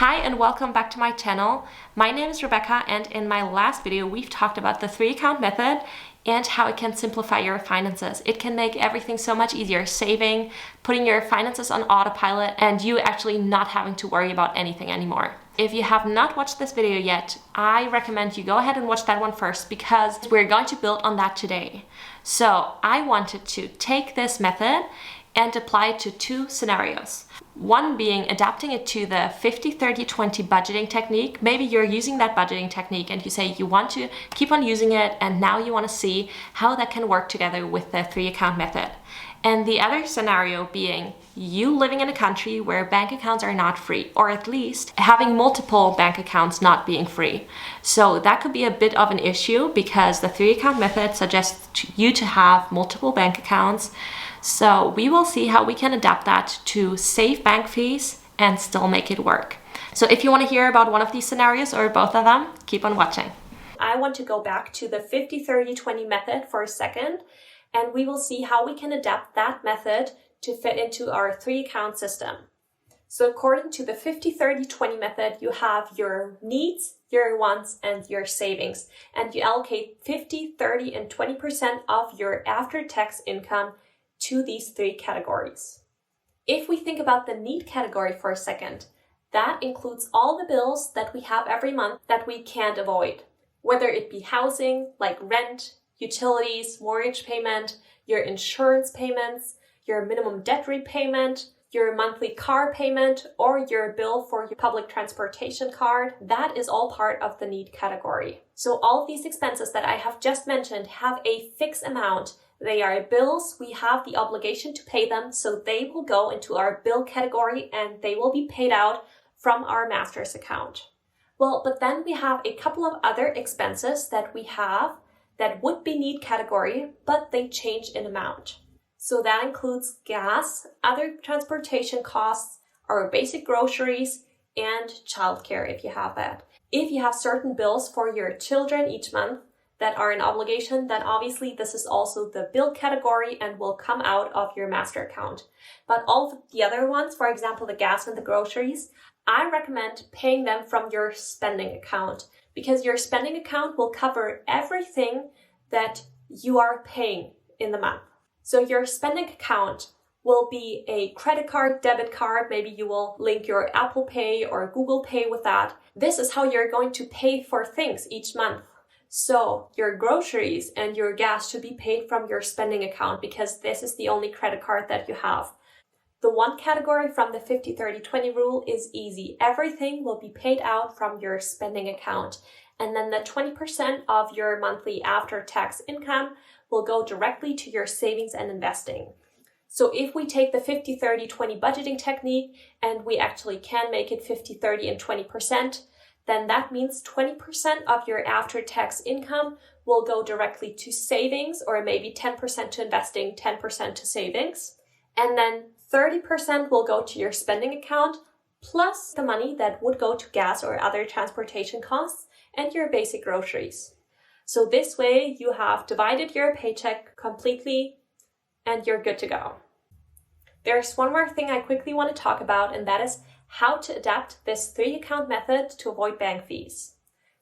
Hi and welcome back to my channel. My name is Rebecca, and in my last video we've talked about the 3-account method and how it can simplify your finances. It can make everything so much easier, saving, putting your finances on autopilot, and you actually not having to worry about anything anymore. If you have not watched this video yet, I recommend you go ahead and watch that one first because we're going to build on that today. So I wanted to take this method and apply it to two scenarios. One being adapting it to the 50-30-20 budgeting technique. Maybe you're using that budgeting technique and you say you want to keep on using it and now you want to see how that can work together with the 3-account method. And the other scenario being you living in a country where bank accounts are not free, or at least having multiple bank accounts not being free. So that could be a bit of an issue because the 3-account method suggests you to have multiple bank accounts. So we will see how we can adapt that to save bank fees and still make it work. So if you want to hear about one of these scenarios or both of them, keep on watching. I want to go back to the 50-30-20 method for a second, and we will see how we can adapt that method to fit into our 3-account system. So according to the 50-30-20 method, you have your needs, your wants, and your savings, and you allocate 50, 30, and 20% of your after-tax income to these 3 categories. If we think about the need category for a second, that includes all the bills that we have every month that we can't avoid, whether it be housing, like rent, utilities, mortgage payment, your insurance payments, your minimum debt repayment, your monthly car payment, or your bill for your public transportation card. That is all part of the need category. So all of these expenses that I have just mentioned have a fixed amount. They are bills, we have the obligation to pay them, so they will go into our bill category and they will be paid out from our master's account. Well, but then we have a couple of other expenses that we have that would be need category, but they change in amount. So that includes gas, other transportation costs, our basic groceries, and childcare if you have that. If you have certain bills for your children each month that are an obligation, then obviously this is also the bill category and will come out of your master account. But all of the other ones, for example, the gas and the groceries, I recommend paying them from your spending account because your spending account will cover everything that you are paying in the month. So your spending account will be a credit card, debit card. Maybe you will link your Apple Pay or Google Pay with that. This is how you're going to pay for things each month. So your groceries and your gas should be paid from your spending account because this is the only credit card that you have. The one category from the 50-30-20 rule is easy. Everything will be paid out from your spending account. And then the 20% of your monthly after-tax income will go directly to your savings and investing. So if we take the 50-30-20 budgeting technique and we actually can make it 50, 30, and 20%, then that means 20% of your after-tax income will go directly to savings, or maybe 10% to investing, 10% to savings. And then 30% will go to your spending account, plus the money that would go to gas or other transportation costs and your basic groceries. So this way you have divided your paycheck completely and you're good to go. There's one more thing I quickly want to talk about, and that is how to adapt this 3-account method to avoid bank fees.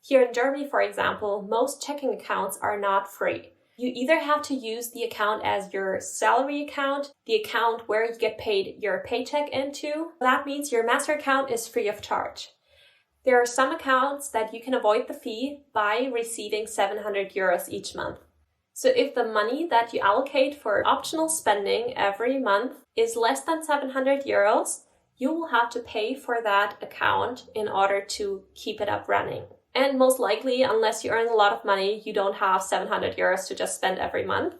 Here in Germany, for example, most checking accounts are not free. You either have to use the account as your salary account, the account where you get paid your paycheck into. That means your master account is free of charge. There are some accounts that you can avoid the fee by receiving 700 euros each month. So if the money that you allocate for optional spending every month is less than 700 euros, you will have to pay for that account in order to keep it up running. And most likely, unless you earn a lot of money, you don't have 700 euros to just spend every month.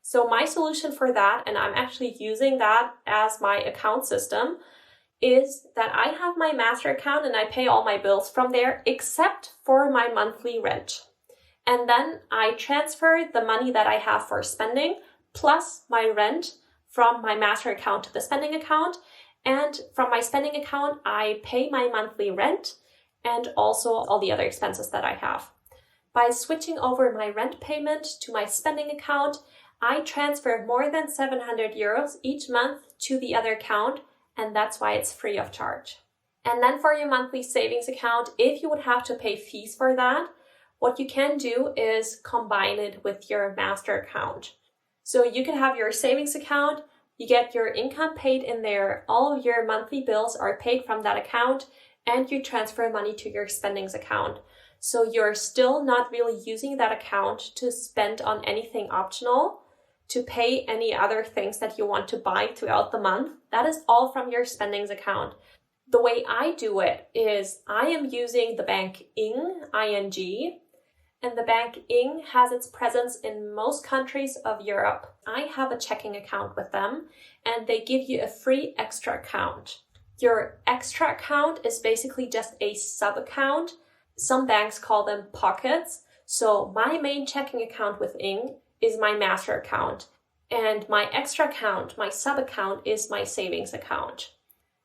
So my solution for that, and I'm actually using that as my account system, is that I have my master account and I pay all my bills from there except for my monthly rent. And then I transfer the money that I have for spending plus my rent from my master account to the spending account. And from my spending account, I pay my monthly rent and also all the other expenses that I have. By switching over my rent payment to my spending account, I transfer more than 700 euros each month to the other account, and that's why it's free of charge. And then for your monthly savings account, if you would have to pay fees for that, what you can do is combine it with your master account. So you can have your savings account, you get your income paid in there, all of your monthly bills are paid from that account, and you transfer money to your spendings account. So you're still not really using that account to spend on anything optional, to pay any other things that you want to buy throughout the month. That is all from your spendings account. The way I do it is I am using the bank ING, I-N-G, and the bank ING has its presence in most countries of Europe. I have a checking account with them, and they give you a free extra account. Your extra account is basically just a sub-account. Some banks call them pockets. So my main checking account with ING is my master account, and my extra account, my sub-account, is my savings account.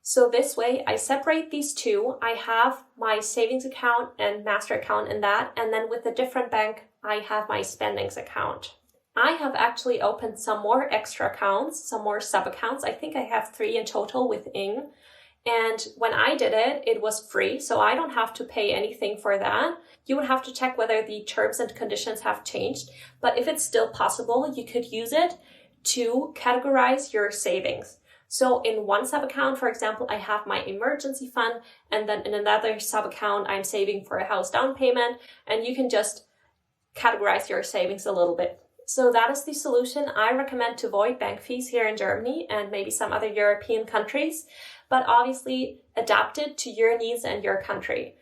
So this way, I separate these two. I have my savings account and master account in that, and then with a different bank, I have my spendings account. I have actually opened some more extra accounts, some more sub-accounts. I think I have 3 in total with ING. And when I did it, it was free, so I don't have to pay anything for that. You would have to check whether the terms and conditions have changed, but if it's still possible, you could use it to categorize your savings. So in one sub-account, for example, I have my emergency fund, and then in another sub-account, I'm saving for a house down payment, and you can just categorize your savings a little bit. So that is the solution. I recommend to avoid bank fees here in Germany and maybe some other European countries, but obviously adapt it to your needs and your country.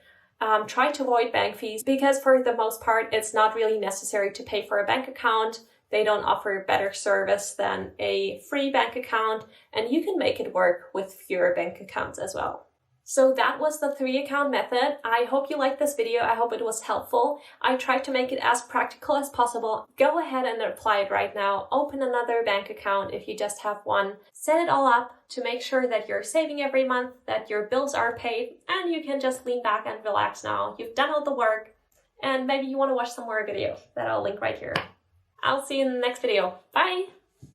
Try to avoid bank fees because for the most part, it's not really necessary to pay for a bank account. They don't offer better service than a free bank account, and you can make it work with fewer bank accounts as well. So that was the 3-account method. I hope you liked this video. I hope it was helpful. I tried to make it as practical as possible. Go ahead and apply it right now. Open another bank account if you just have one. Set it all up to make sure that you're saving every month, that your bills are paid, and you can just lean back and relax now. You've done all the work, and maybe you want to watch some more videos that I'll link right here. I'll see you in the next video. Bye!